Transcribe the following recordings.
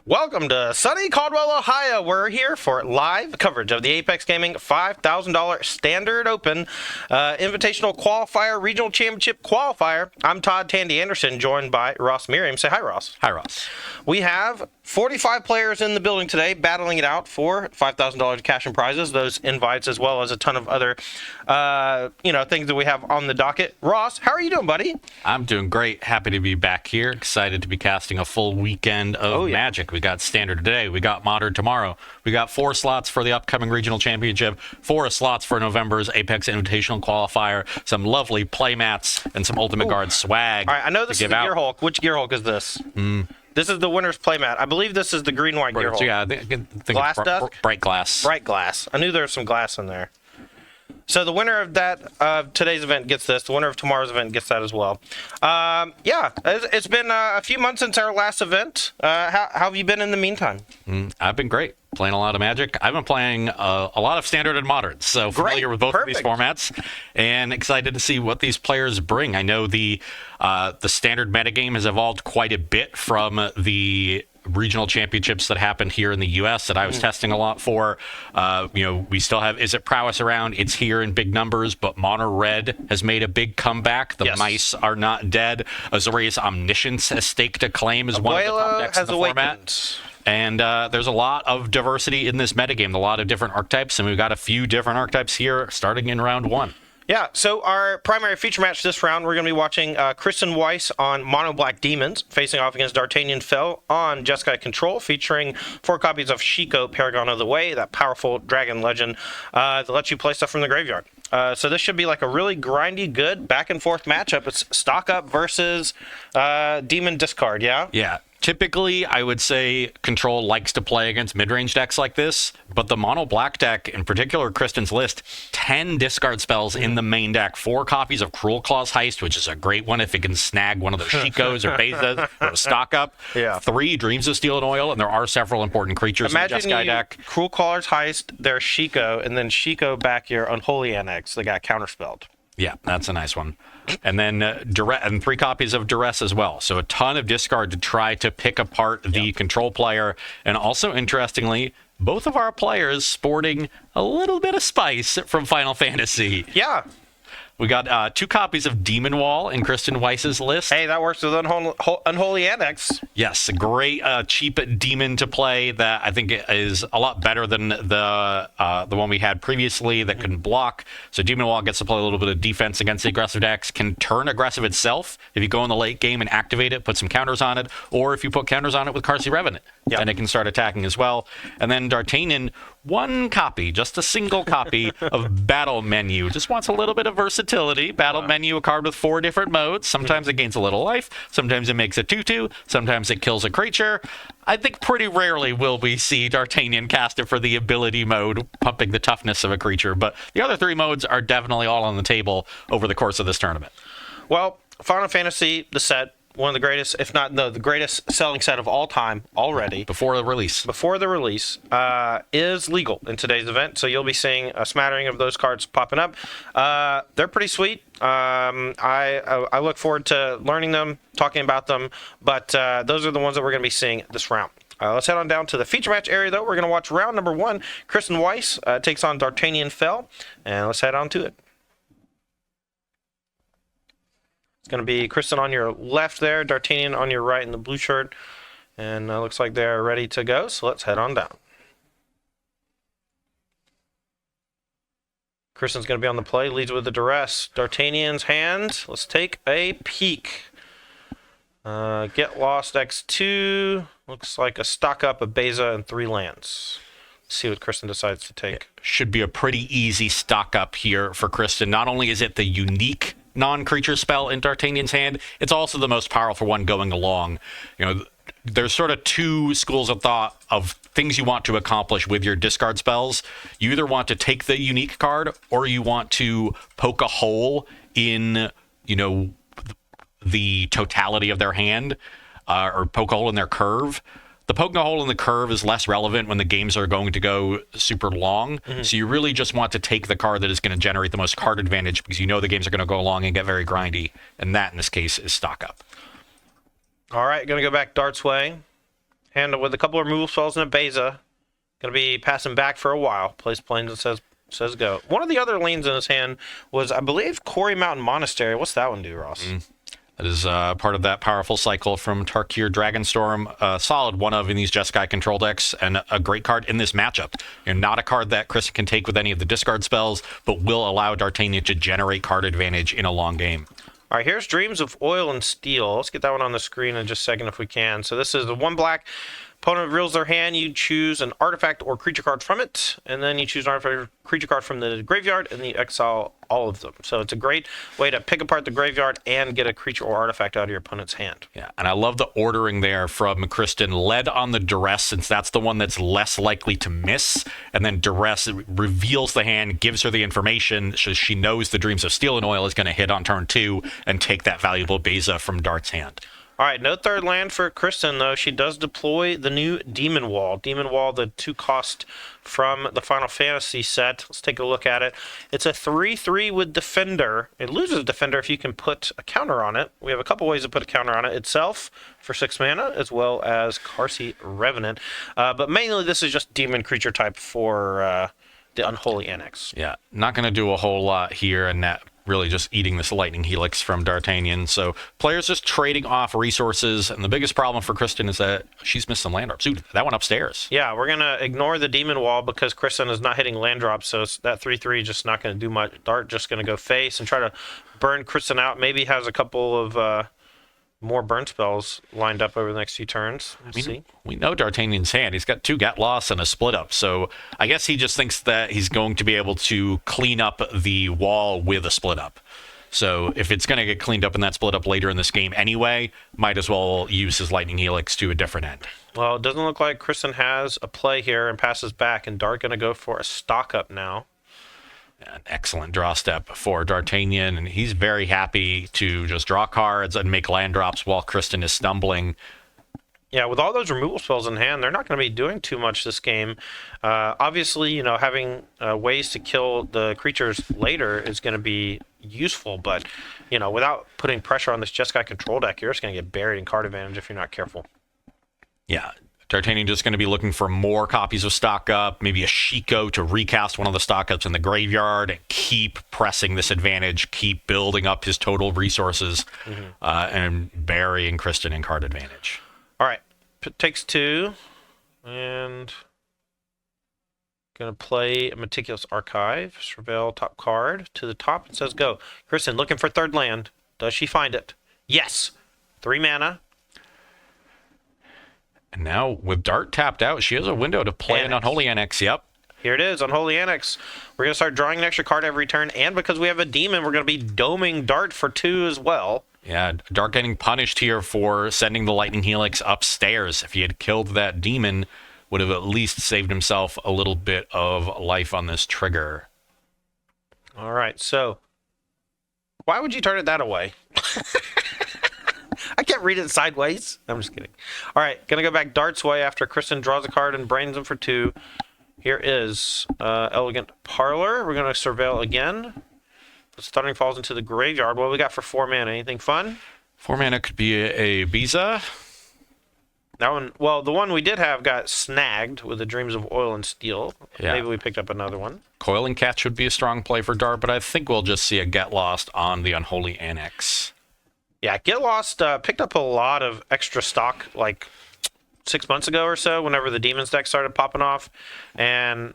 Welcome to sunny Caldwell, Ohio. We're here for live coverage of the Apex Gaming $5,000 Standard Open Invitational Qualifier, Regional Championship Qualifier. I'm Todd Tandy Anderson, joined by Ross Merriam. Say hi, Ross. Hi, Ross. We have 45 players in the building today, battling it out for $5,000 cash and prizes, those invites, as well as a ton of other, things that we have on the docket. Ross, how are you doing, buddy? I'm doing great. Happy to be back here. Excited to be casting a full weekend of Magic. We got Standard today. We got Modern tomorrow. We got 4 slots for the upcoming Regional Championship, 4 slots for November's Apex Invitational Qualifier, some lovely playmats, and some Ultimate Guard swag. All right, I know this is the Gear Hulk. Which Gear Hulk is this? This is the winner's playmat. I believe this is the green-white Gear Hulk. Yeah, I think Glass it's Dusk? Bright Glass. Bright Glass. I knew there was some glass in there. So the winner of that today's event gets this. The winner of tomorrow's event gets that as well. It's been a few months since our last event. How have you been in the meantime? I've been great. Playing a lot of Magic. I've been playing a lot of Standard and Modern, so familiar with both of these formats, and excited to see what these players bring. I know the Standard metagame has evolved quite a bit from the regional championships that happened here in the U.S. that I was testing a lot for. We still have Is It Prowess around. It's here in big numbers, but Mono Red has made a big comeback. The mice are not dead. Azorius Omniscience has staked a claim as one of the top decks in the format. And there's a lot of diversity in this metagame, a lot of different archetypes, and we've got a few different archetypes here starting in round 1. Yeah, so our primary feature match this round, we're going to be watching Kristen Weiss on Mono Black Demons, facing off against D'Artagnan Fell on Jeskai Control, featuring 4 copies of Shiko, Paragon of the Way, that powerful dragon legend that lets you play stuff from the graveyard. So this should be like a really grindy, good back-and-forth matchup. It's stock up versus demon discard, yeah? Yeah. Typically, I would say Control likes to play against mid-range decks like this, but the Mono Black deck, in particular Kristen's list, 10 discard spells in the main deck, 4 copies of Cruel Claw's Heist, which is a great one if it can snag one of those Shikos or Bezas or a stock up, 3 Dreams of Steel and Oil, and there are several important creatures in the Jeskai deck. Cruel Claw's Heist, there's Shiko, and then Shiko back your Unholy Annex that got counterspelled. Yeah, that's a nice one. And then and 3 copies of Duress as well. So a ton of discard to try to pick apart the control player. And also, interestingly, both of our players sporting a little bit of spice from Final Fantasy. Yeah. We got 2 copies of Demon Wall in Kristen Weiss's list. Hey, that works with Unholy Annex. Yes, a great cheap demon to play that I think is a lot better than the one we had previously that couldn't block. So Demon Wall gets to play a little bit of defense against the aggressive decks, can turn aggressive itself if you go in the late game and activate it, put some counters on it, or if you put counters on it with Karsi Revenant, then it can start attacking as well. And then D'Artagnan, 1 copy, just a single copy of Battle Menu. Just wants a little bit of versatility. Battle Menu, a card with 4 different modes. Sometimes it gains a little life. Sometimes it makes a 2/2. Sometimes it kills a creature. I think pretty rarely will we see D'Artagnan cast it for the ability mode, pumping the toughness of a creature. But the other 3 modes are definitely all on the table over the course of this tournament. Well, Final Fantasy, the set, one of the greatest, if not the greatest selling set of all time already. Before the release, is legal in today's event. So you'll be seeing a smattering of those cards popping up. They're pretty sweet. I look forward to learning them, talking about them. But those are the ones that we're going to be seeing this round. Let's head on down to the feature match area, though. We're going to watch round number 1. Kristen Weiss takes on D'Artagnan Fell. And let's head on to it. It's going to be Kristen on your left there, D'Artagnan on your right in the blue shirt. And looks like they're ready to go, so let's head on down. Kristen's going to be on the play, leads with the Duress. D'Artagnan's hand, let's take a peek. Get Lost X2, looks like a stock up, a Beza, and 3 lands. Let's see what Kristen decides to take. Should be a pretty easy stock up here for Kristen. Not only is it the unique non-creature spell in D'Artagnan's hand, it's also the most powerful one going along. There's sort of 2 schools of thought of things you want to accomplish with your discard spells. You either want to take the unique card, or you want to poke a hole in, the totality of their hand, or poke a hole in their curve. The poking a hole in the curve is less relevant when the games are going to go super long. So you really just want to take the card that is going to generate the most card advantage, because you know the games are going to go long and get very grindy. And that, in this case, is stock up. All right, going to go back Dart's way. And with a couple of removal spells and a Beza, going to be passing back for a while. Plays planes and says go. One of the other lanes in his hand was, I believe, Quarry Mountain Monastery. What's that one do, Ross? That is part of that powerful cycle from Tarkir Dragonstorm. A solid one of in these Jeskai control decks, and a great card in this matchup. Not a card that Chris can take with any of the discard spells, but will allow D'Artagnan to generate card advantage in a long game. All right, here's Dreams of Oil and Steel. Let's get that one on the screen in just a second if we can. So this is the 1 black. Opponent reveals their hand. You choose an artifact or creature card from it, and then you choose an artifact or creature card from the graveyard, and you exile all of them. So it's a great way to pick apart the graveyard and get a creature or artifact out of your opponent's hand. Yeah, and I love the ordering there from Kristen. Led on the Duress, since that's the one that's less likely to miss, and then Duress reveals the hand, gives her the information, so she knows the Dreams of Steel and Oil is going to hit on turn 2 and take that valuable Beza from Dart's hand. All right, no third land for Kristen, though. She does deploy the new Demon Wall. Demon Wall, the 2-cost from the Final Fantasy set. Let's take a look at it. It's a 3/3 with Defender. It loses Defender if you can put a counter on it. We have a couple ways to put a counter on it. Itself for 6 mana, as well as Karsi Revenant. But mainly this is just demon creature type for the Unholy Annex. Yeah, not going to do a whole lot here, and that really just eating this Lightning Helix from D'Artagnan. So players just trading off resources, and the biggest problem for Kristen is that she's missed some land drops. Dude, that one upstairs. Yeah, we're going to ignore the Demon Wall because Kristen is not hitting land drops, so that 3/3 just not going to do much. Dart just going to go face and try to burn Kristen out. Maybe has a couple of more burn spells lined up over the next few turns. We'll see. We know D'Artagnan's hand. He's got 2 Get Lost and a Split Up. So I guess he just thinks that he's going to be able to clean up the wall with a Split Up. So if it's going to get cleaned up in that Split Up later in this game anyway, might as well use his Lightning Helix to a different end. Well, it doesn't look like Kristen has a play here and passes back, and Dart going to go for a stock up now. An excellent draw step for D'Artagnan, and he's very happy to just draw cards and make land drops while Kristen is stumbling. Yeah, with all those removal spells in hand, they're not going to be doing too much this game. Obviously, having ways to kill the creatures later is going to be useful, but, without putting pressure on this Jeskai control deck, you're just going to get buried in card advantage if you're not careful. Yeah, D'Artagnan just going to be looking for more copies of Stock Up, maybe a Shiko to recast one of the Stock Ups in the graveyard, and keep pressing this advantage, keep building up his total resources, and burying Kristen in card advantage. All right, takes 2, and going to play a Meticulous Archive, surveil top card to the top, and says go. Kristen looking for third land. Does she find it? Yes. 3 mana. And now, with Dart tapped out, she has a window to play an Unholy Annex. Yep. Here it is, Unholy Annex. We're going to start drawing an extra card every turn, and because we have a demon, we're going to be doming Dart for 2 as well. Yeah, Dart getting punished here for sending the Lightning Helix upstairs. If he had killed that demon, would have at least saved himself a little bit of life on this trigger. All right, so why would you turn it that away? I can't read it sideways. I'm just kidding. All right, going to go back Dart's way after Kristen draws a card and brains him for 2. Here is Elegant Parlor. We're going to surveil again. The Thundering falls into the graveyard. What do we got for 4 mana? Anything fun? 4 mana could be a Beza. That one, well, the one we did have got snagged with the Dreams of Oil and Steel. Yeah. Maybe we picked up another one. Coiling Catch would be a strong play for Dart, but I think we'll just see a Get Lost on the Unholy Annex. Yeah, Get Lost picked up a lot of extra stock like 6 months ago or so, whenever the Demons deck started popping off, and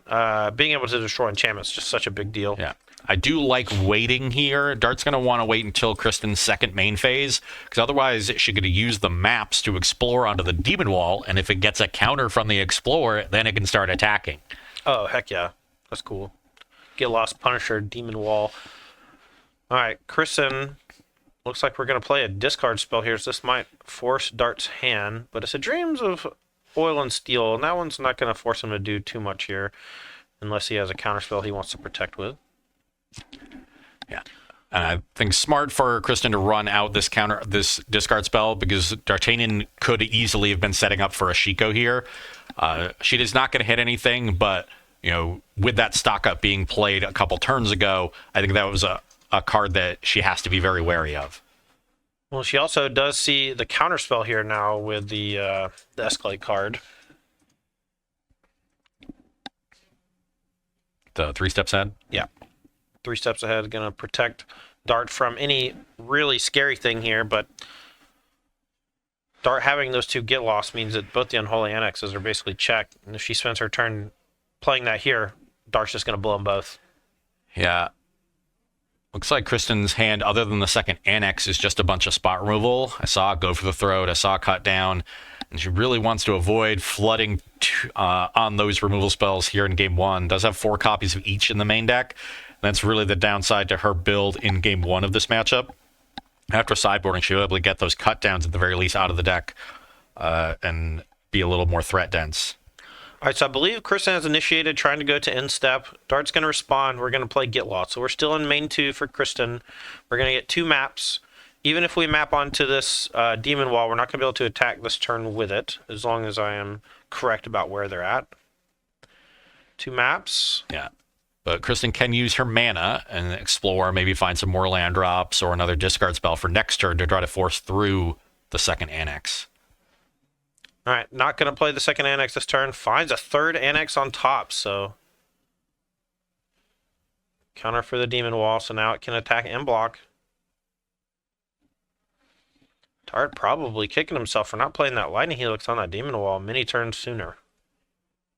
being able to destroy enchantments is just such a big deal. Yeah, I do like waiting here. Dart's going to want to wait until Kristen's second main phase, because otherwise she's going to use the maps to explore onto the Demon Wall, and if it gets a counter from the Explorer, then it can start attacking. Oh, heck yeah. That's cool. Get Lost, Punisher, Demon Wall. All right, Kristen... Looks like we're going to play a discard spell here, so this might force Dart's hand, but it's a Dreams of Oil and Steel, and that one's not going to force him to do too much here, unless he has a counterspell he wants to protect with. Yeah, and I think smart for Kristen to run out this discard spell, because D'Artagnan could easily have been setting up for a Shiko here. She is not going to hit anything, but with that stock up being played a couple turns ago, I think that was a card that she has to be very wary of. Well, she also does see the counterspell here now with the Escalate card. The 3 steps ahead? Yeah. 3 steps ahead, going to protect Dart from any really scary thing here, but Dart having those 2 get lost means that both the Unholy Annexes are basically checked, and if she spends her turn playing that here, Dart's just going to blow them both. Yeah. Looks like Kristen's hand, other than the second Annex, is just a bunch of spot removal. I saw Go for the Throat, I saw Cut Down, and she really wants to avoid flooding on those removal spells here in Game 1. Does have 4 copies of each in the main deck. That's really the downside to her build in Game 1 of this matchup. After sideboarding, she'll be able to get those cut downs at the very least out of the deck and be a little more threat dense. All right, so I believe Kristen has initiated trying to go to end step. Dart's going to respond. We're going to play Get Lost. So we're still in main 2 for Kristen. We're going to get 2 maps. Even if we map onto this Demon Wall, we're not going to be able to attack this turn with it, as long as I am correct about where they're at. 2 maps. Yeah. But Kristen can use her mana and explore, maybe find some more land drops or another discard spell for next turn to try to force through the second Annex. All right, not going to play the second Annex this turn. Finds a 3rd Annex on top, so counter for the Demon Wall, so now it can attack and block. Dart probably kicking himself for not playing that Lightning Helix on that Demon Wall many turns sooner.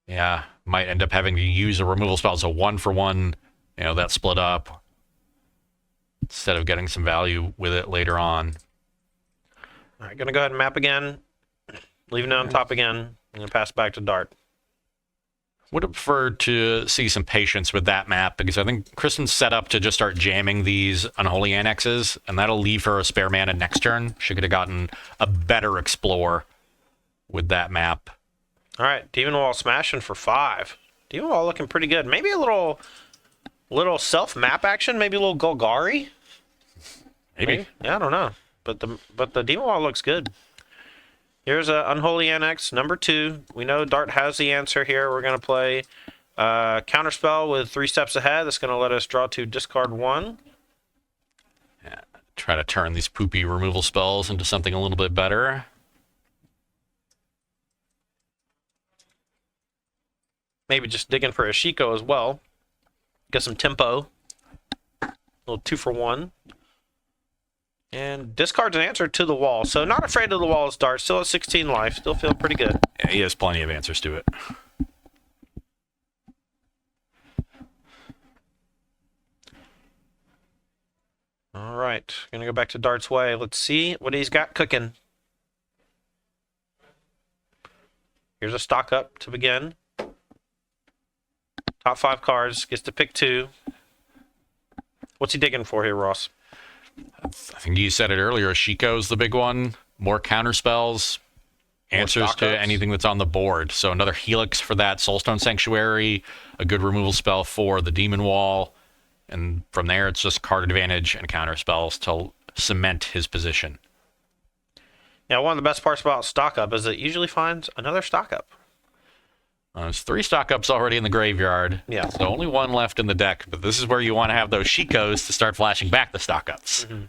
Yeah, might end up having to use a removal spell as a 1-for-1, that split up, instead of getting some value with it later on. All right, going to go ahead and map again. Leaving it on top again. I'm going to pass back to Dart. Would have preferred to see some patience with that map, because I think Kristen's set up to just start jamming these Unholy Annexes, and that'll leave her a spare mana next turn. She could have gotten a better Explore with that map. All right, Demon Wall smashing for 5. Demon Wall looking pretty good. Maybe a little self-map action, maybe a little Golgari. Maybe. Yeah, I don't know. But the Demon Wall looks good. Here's an Unholy Annex, number 2. We know Dart has the answer here. We're going to play Counterspell with 3 steps ahead. That's going to let us draw 2, discard 1. Yeah, try to turn these poopy removal spells into something a little bit better. Maybe just digging for a Shiko as well. Get some tempo. A little 2-for-1. And discards an answer to the wall. So not afraid of the wall as Dart. Still at 16 life. Still feel pretty good. Yeah, he has plenty of answers to it. All right. Going to go back to Dart's way. Let's see what he's got cooking. Here's a stock up to begin. Top 5 cards. Gets to pick 2. What's he digging for here, Ross? I think you said it earlier. Shiko's the big one. More counter spells. Answers to anything that's on the board. So another Helix for that Soulstone Sanctuary. A good removal spell for the Demon Wall. And from there, it's just card advantage and counter spells to cement his position. Yeah, one of the best parts about stock up is it usually finds another stock up. There's 3 stock ups already in the graveyard. Yeah. So only 1 left in the deck. But this is where you want to have those Shikos to start flashing back the stock ups. Mm-hmm.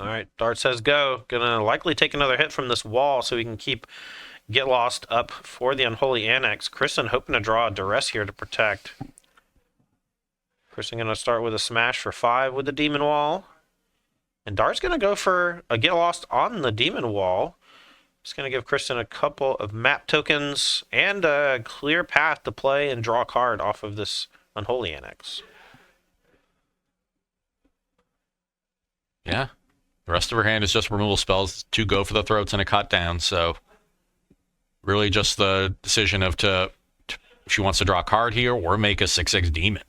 All right, Dart says go. Gonna likely take another hit from this wall so we can keep Get Lost up for the Unholy Annex. Kristen hoping to draw a Duress here to protect. Kristen gonna start with a smash for 5 with the Demon Wall. And Dart's gonna go for a Get Lost on the Demon Wall. Just going to give Kristen a couple of map tokens and a clear path to play and draw a card off of this Unholy Annex. Yeah. The rest of her hand is just removal spells, 2 Go for the Throats and a Cut Down. So really just the decision of if she wants to draw a card here or make a 6/6 demon.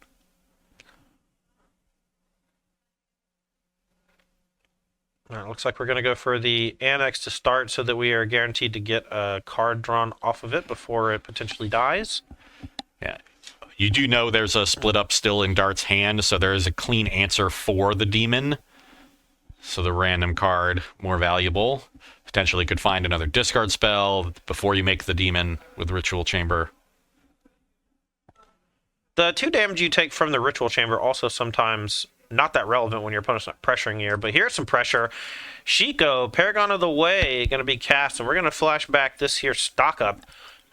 All right, looks like we're going to go for the Annex to start so that we are guaranteed to get a card drawn off of it before it potentially dies. Yeah. You do know there's a split up still in Dart's hand, so there is a clean answer for the demon. So the random card, more valuable. Potentially could find another discard spell before you make the demon with Ritual Chamber. The 2 damage you take from the Ritual Chamber also sometimes not that relevant when your opponent's not pressuring you. But here's some pressure. Shiko, Paragon of the Way, going to be cast, and we're going to flash back this here stock up.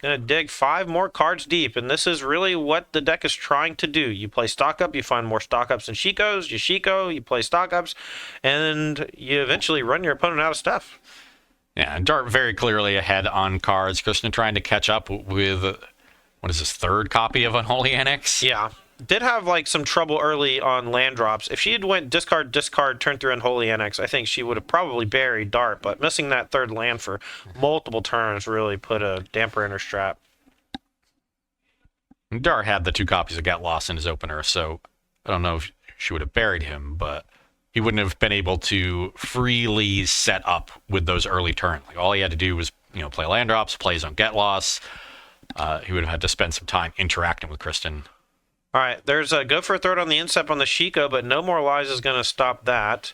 Going to dig 5 more cards deep, and this is really what the deck is trying to do. You play stock up, you find more stock ups than Shikos, you Shiko, you play stock ups, and you eventually run your opponent out of stuff. Yeah, and Dart very clearly ahead on cards. Kristen trying to catch up with, what is this, 3rd copy of Unholy Annex? Yeah. Did have like some trouble early on land drops. If she had went discard, turn through Unholy Annex, I think she would have probably buried Dart, but missing that 3rd land for multiple turns really put a damper in her strap. Dart had the 2 copies of Get Lost in his opener, so I don't know if she would have buried him, but he wouldn't have been able to freely set up with those early turns. Like, all he had to do was, play land drops, play his own Get Lost. He would have had to spend some time interacting with Kristen. All right, there's a go for a throat on the instep on the Shiko, but no more lies is going to stop that.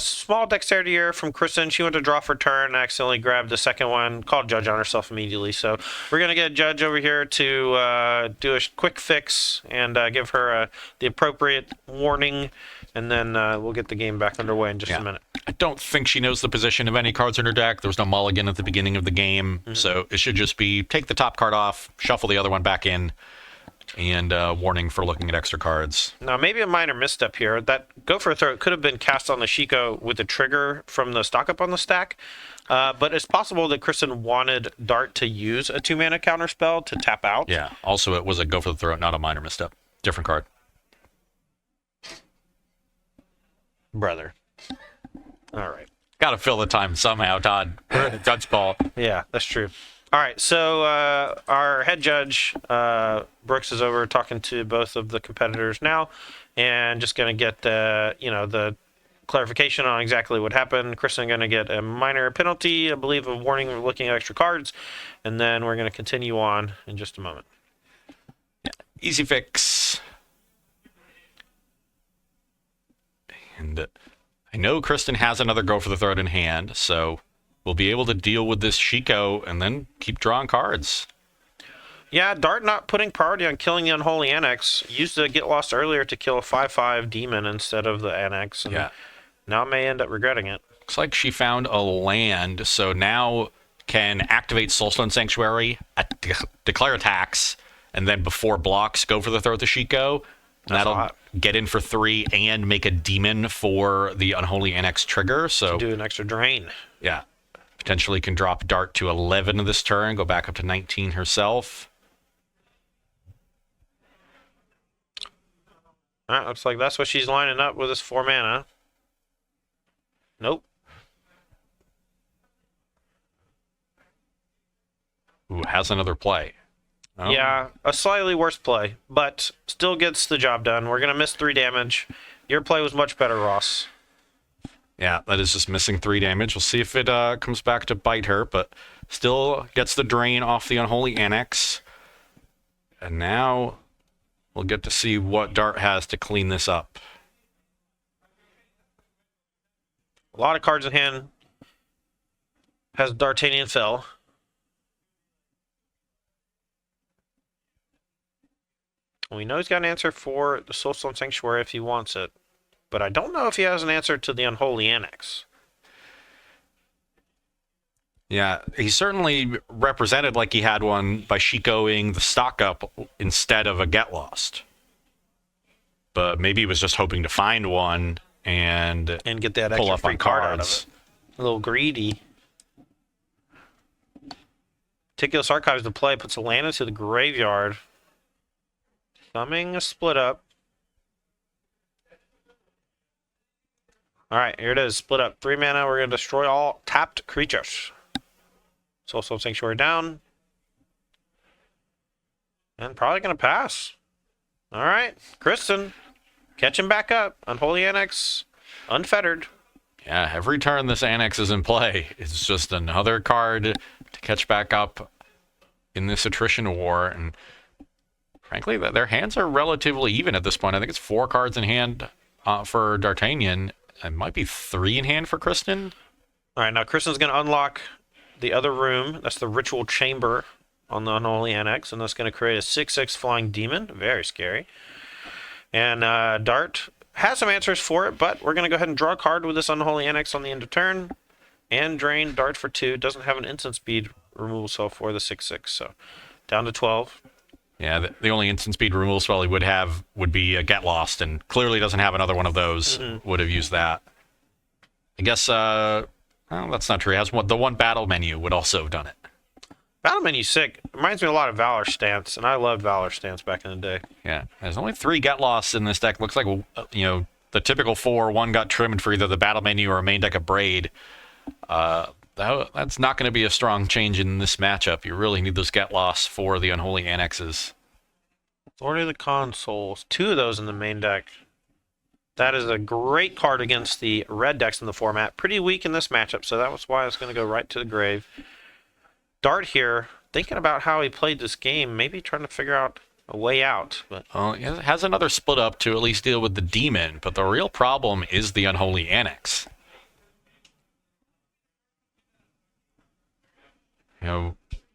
Small dexterity error from Kristen. She went to draw for turn, accidentally grabbed the second one, called Judge on herself immediately. So we're going to get Judge over here to do a quick fix and give her the appropriate warning, and then we'll get the game back underway in just a minute. I don't think she knows the position of any cards in her deck. There was no mulligan at the beginning of the game, so it should just be take the top card off, shuffle the other one back in, and warning for looking at extra cards. Now, maybe a minor misstep here. That go for a throat could have been cast on the Shiko with the trigger from the stock up on the stack, but it's possible that Kristen wanted Dart to use a 2-mana counter spell to tap out. Yeah, also it was a go for the throat, not a minor misstep. Different card. Brother. All right. Got to fill the time somehow, Todd. We're in a judge ball. Yeah, that's true. All right, so our head judge, Brooks, is over talking to both of the competitors now, and just going to get the clarification on exactly what happened. Kristen going to get a minor penalty, I believe, a warning for looking at extra cards, and then we're going to continue on in just a moment. Yeah, easy fix. And I know Kristen has another go for the throat in hand, so we'll be able to deal with this Shiko and then keep drawing cards. Yeah, Dart not putting priority on killing the Unholy Annex. Used to Get Lost earlier to kill a 5/5 demon instead of the Annex. And now may end up regretting it. Looks like she found a land, so now can activate Soulstone Sanctuary, declare attacks, and then before blocks, go for the throat the Shiko. That'll get in for 3 and make a demon for the Unholy Annex trigger. So do an extra drain. Yeah. Potentially can drop Dart to 11 this turn, go back up to 19 herself. All right, looks like that's what she's lining up with this 4 mana. Nope. Ooh, has another play. Oh. Yeah, a slightly worse play, but still gets the job done. We're going to miss 3 damage. Your play was much better, Ross. Yeah, that is just missing 3 damage. We'll see if it comes back to bite her, but still gets the drain off the Unholy Annex. And now we'll get to see what Dart has to clean this up. A lot of cards in hand. Has D'Artagnan Fell. We know he's got an answer for the Soulstone Sanctuary if he wants it, but I don't know if he has an answer to the Unholy Annex. Yeah, he certainly represented like he had one by Shikoing the stock up instead of a Get Lost. But maybe he was just hoping to find one and get that pull extra up free on card out of cards. it. A little greedy. Meticulous Archives to play, puts a land into the graveyard. Thumbing a split up. All right, here it is. Split up. 3 mana. We're going to destroy all tapped creatures. Soulstone Sanctuary down. And probably going to pass. All right. Kristen, catch him back up. Unholy Annex, unfettered. Yeah, every turn this Annex is in play, it's just another card to catch back up in this attrition war. And frankly, their hands are relatively even at this point. I think it's 4 cards in hand for D'Artagnan. It might be 3 in hand for Kristen. All right, now Kristen's going to unlock the other room. That's the Ritual Chamber on the Unholy Annex, and that's going to create a 6/6 flying demon. Very scary. And Dart has some answers for it, but we're going to go ahead and draw a card with this Unholy Annex on the end of turn. And drain Dart for 2. Doesn't have an instant speed removal spell for the 6/6, so down to 12. Yeah, the only instant speed removal spell he would be a Get Lost, and clearly doesn't have another one of those. Would have used that. I guess, well, that's not true. He has the one battle menu would also have done it. Battle menu's sick. Reminds me a lot of Valor Stance, and I loved Valor Stance back in the day. Yeah, there's only 3 Get Losts in this deck. Looks like, the typical 4, one got trimmed for either the battle menu or a main deck of Braid. That's not going to be a strong change in this matchup. You really need those Get Lost for the Unholy Annexes. Lord of the Consoles. 2 of those in the main deck. That is a great card against the red decks in the format. Pretty weak in this matchup, so that was why it's going to go right to the grave. Dart here, thinking about how he played this game, maybe trying to figure out a way out. But it has another split up to at least deal with the Demon, but the real problem is the Unholy Annex.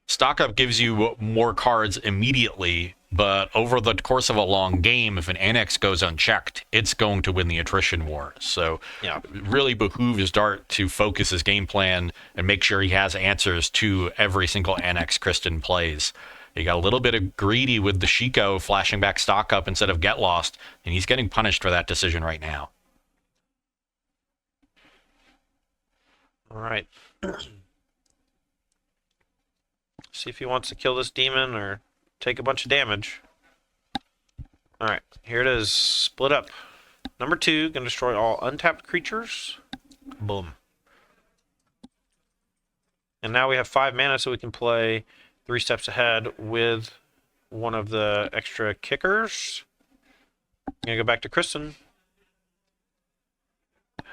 Stock up gives you more cards immediately, but over the course of a long game, if an Annex goes unchecked, it's going to win the attrition war. So it really behooves Dart to focus his game plan and make sure he has answers to every single Annex Kristen plays. He got a little bit of greedy with the Shiko flashing back stock up instead of Get Lost, and he's getting punished for that decision right now. all right. See if he wants to kill this demon or take a bunch of damage. Alright, here it is. Split up. Number 2, gonna destroy all untapped creatures. Boom. And now we have 5 mana, so we can play 3 steps ahead with one of the extra kickers. I'm gonna go back to Kristen.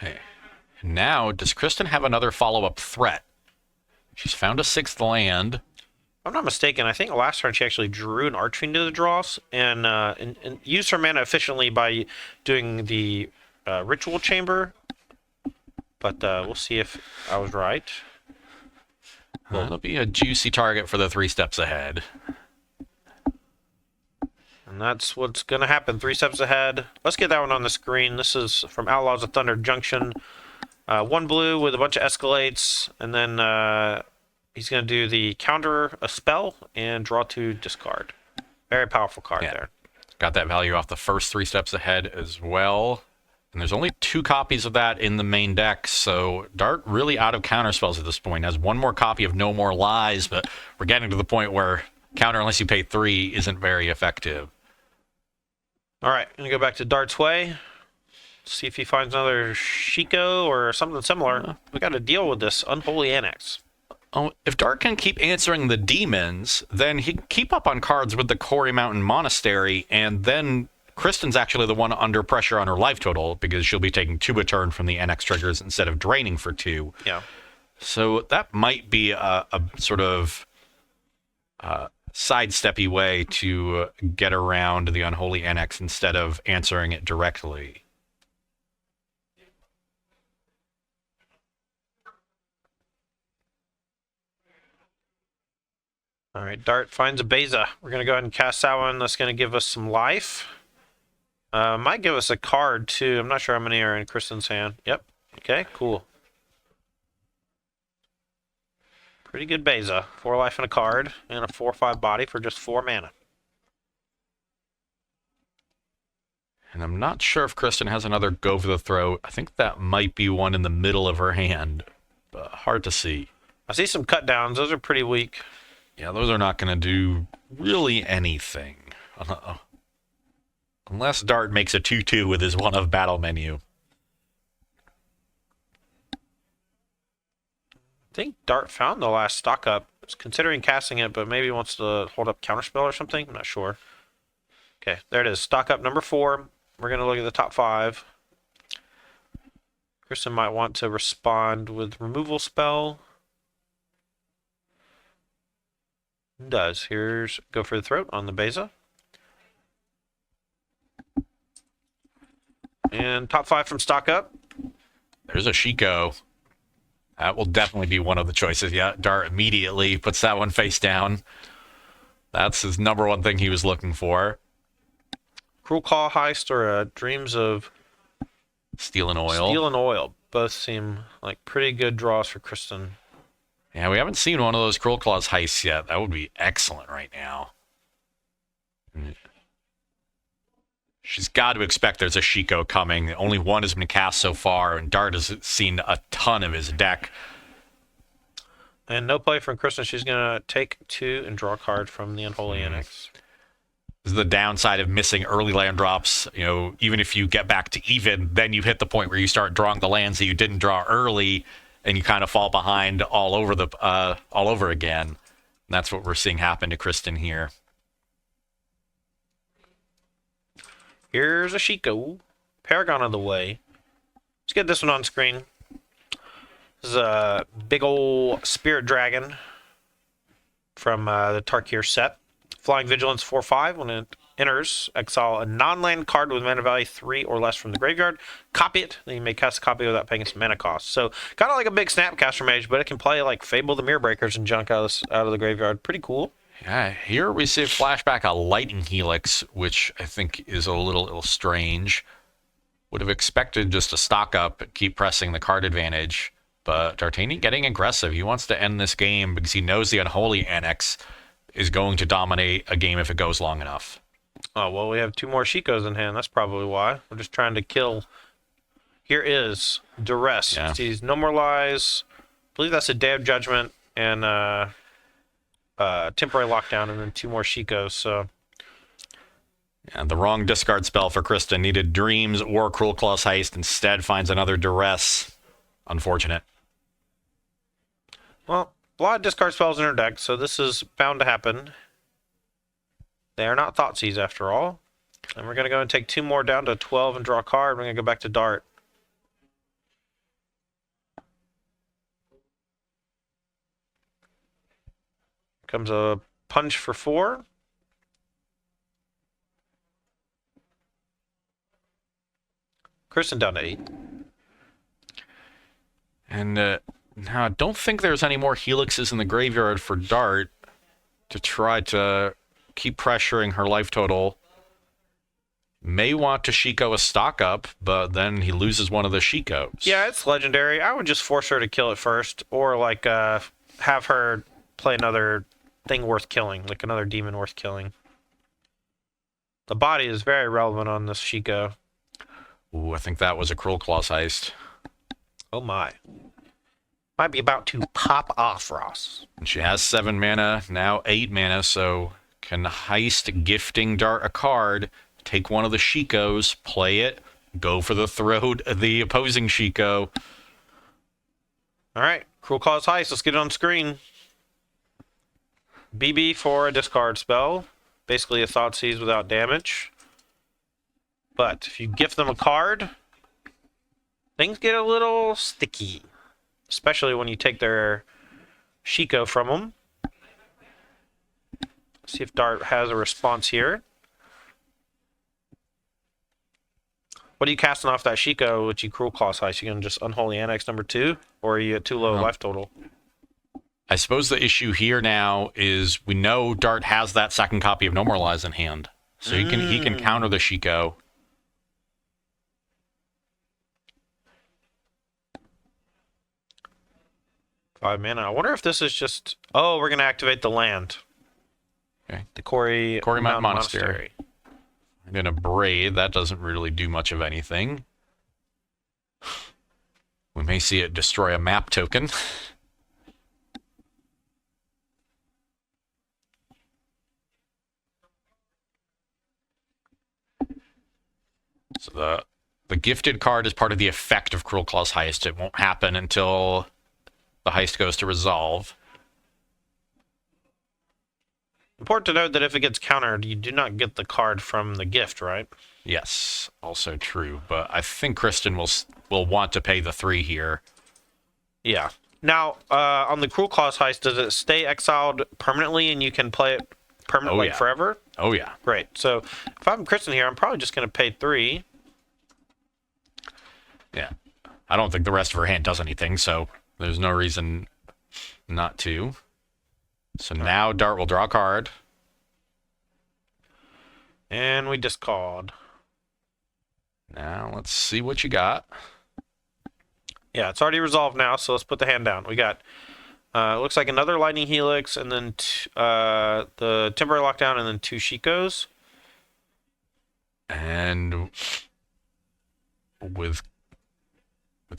Hey. Now, does Kristen have another follow-up threat? She's found a 6th land. If I'm not mistaken, I think last turn she actually drew an Archfiend to the draws and used her mana efficiently by doing the Ritual Chamber. But we'll see if I was right. Well, it'll be a juicy target for the 3 steps ahead. And that's what's going to happen. 3 steps ahead. Let's get that one on the screen. This is from Outlaws of Thunder Junction. 1 blue with a bunch of escalates, and then he's going to do the counter a spell and draw 2 discard. Very powerful card there. Got that value off the first 3 steps ahead as well. And there's only 2 copies of that in the main deck, so Dart really out of counter spells at this point. Has 1 more copy of No More Lies, but we're getting to the point where counter unless you pay 3 isn't very effective. All right, I'm going to go back to Dart's Way. See if he finds another Shiko or something similar. We got to deal with this Unholy Annex. Oh, if Dart can keep answering the demons, then he can keep up on cards with the Quarry Mountain Monastery, and then Kristen's actually the one under pressure on her life total because she'll be taking 2 a turn from the NX triggers instead of draining for 2. Yeah. So that might be a sort of sidesteppy way to get around the Unholy Annex instead of answering it directly. All right, Dart finds a Beza. We're going to go ahead and cast that one. That's going to give us some life. Might give us a card, too. I'm not sure how many are in Kristen's hand. Yep. Okay, cool. Pretty good Beza. 4 life and a card, and a 4/5 body for just 4 mana. And I'm not sure if Kristen has another Go for the Throat. I think that might be one in the middle of her hand, but hard to see. I see some cut downs. Those are pretty weak. Yeah, those are not going to do really anything. Unless Dart makes a 2/2 with his 1 of battle menu. I think Dart found the last stock up. It's considering casting it, but maybe wants to hold up counterspell or something. I'm not sure. Okay, there it is. Stock up number 4. We're going to look at the top 5. Kristen might want to respond with removal spell. Does. Here's Go for the Throat on the Beza. And top 5 from stock up. There's a Shiko. That will definitely be one of the choices. Yeah, Dart immediately puts that one face down. That's his number 1 thing he was looking for. Cruel Claw Heist or Dreams of Steel and Oil. Steel and Oil. Both seem like pretty good draws for Kristen. Yeah, we haven't seen one of those Cruel Claws heists yet. That would be excellent right now. She's got to expect there's a Shiko coming. Only one has been cast so far, and Dart has seen a ton of his deck. And no play from Kristen. She's going to take 2 and draw a card from the Unholy Annex. This is the downside of missing early land drops. You know, even if you get back to even, then you hit the point where you start drawing the lands that you didn't draw early, and you kind of fall behind all over again. And that's what we're seeing happen to Kristen here. Here's a Shiko. Paragon of the Way. Let's get this one on screen. This is a big old Spirit Dragon from the Tarkir set. Flying Vigilance 4/5. When it enters, exile a non-land card with mana value 3 or less from the graveyard. Copy it. Then you may cast a copy without paying its mana cost. So kind of like a big Snapcaster Mage, but it can play like Fable the Mirror Breakers and junk out of the graveyard. Pretty cool. Yeah, here we see a flashback a Lightning Helix, which I think is a little strange. Would have expected just to stock up and keep pressing the card advantage, but D'Artagnan getting aggressive. He wants to end this game because he knows the Unholy Annex is going to dominate a game if it goes long enough. Oh, well, we have 2 more Shikos in hand. That's probably why. We're just trying to kill. Here is Duress. Yeah. Sees No More Lies. I believe that's a Day of Judgment and Temporary Lockdown, and then 2 more Shikos. So, And the wrong discard spell for Kristen. Needed Dreams or Cruel Claws Heist. Instead finds another Duress. Unfortunate. well, a lot of discard spells in her deck, so this is bound to happen. They are not Thoughtseize after all. And we're going to go and take 2 more down to 12 and draw a card. We're going to go back to Dart. Comes a Punch for 4. Kristen down to 8. And now I don't think there's any more Helixes in the graveyard for Dart to try to keep pressuring her life total. May want to Shiko a stock up, but then he loses one of the Shikos. Yeah, it's legendary. I would just force her to kill it first, or like have her play another thing worth killing, like another demon worth killing. The body is very relevant on this Shiko. Ooh, I think that was a Cruel Claws Heist. Oh my. Might be about to pop off, Ross. And she has 7 mana, now 8 mana, so can Heist gifting Dart a card, take one of the Shikos, play it, go for the opposing Shiko. All right, Cruel Claws Heist. Let's get it on screen. BB for a discard spell. Basically a Thoughtseize without damage. But if you gift them a card, things get a little sticky. Especially when you take their Shiko from them. See if Dart has a response here. What are you casting off that Shiko with you Cruel Claws Heist? You gonna just Unholy Annex number 2? Or are you at too low life total? I suppose the issue here now is we know Dart has that second copy of No More Lies in hand. So he can counter the Shiko. Five mana. I wonder if this is just... Oh, we're going to activate the land. Okay. The Quarry Mountain Monastery. Monastery. I'm going to Braid. That doesn't really do much of anything. We may see it destroy a map token. So the gifted card is part of the effect of Cruel Claws Heist. It won't happen until the heist goes to resolve. Important to note that if it gets countered, you do not get the card from the gift, right? Yes, also true. But I think Kristen will want to pay the 3 here. Yeah. Now, on the Cruel Claws Heist, does it stay exiled permanently and you can play it permanently forever? Oh, yeah. Great. So if I'm Kristen here, I'm probably just going to pay 3. Yeah. I don't think the rest of her hand does anything, so there's no reason not to. So now Dart will draw a card. And we discard. Now let's see what you got. Yeah, it's already resolved now, so let's put the hand down. We got, looks like another Lightning Helix, and then the Temporary Lockdown, and then 2 Shikos. And with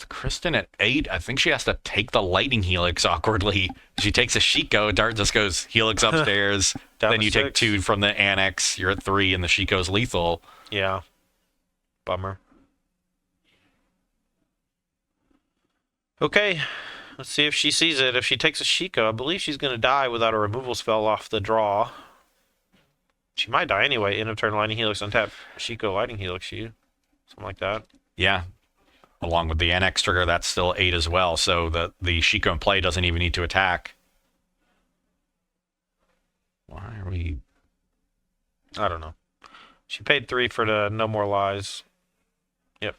Kristen at 8, I think she has to take the Lightning Helix awkwardly. She takes a Shiko, Dart just goes Helix upstairs. Then you take 2 from the Annex. You're at 3, and the Shiko's lethal. Yeah. Bummer. Okay, let's see if she sees it. If she takes a Shiko, I believe she's going to die without a removal spell off the draw. She might die anyway. End of turn, Lightning Helix, untap Shiko, Lightning Helix you. Something like that. Yeah. Along with the Annex trigger, that's still 8 as well, so the Shiko in play doesn't even need to attack. Why are we... I don't know. She paid 3 for the No More Lies. Yep.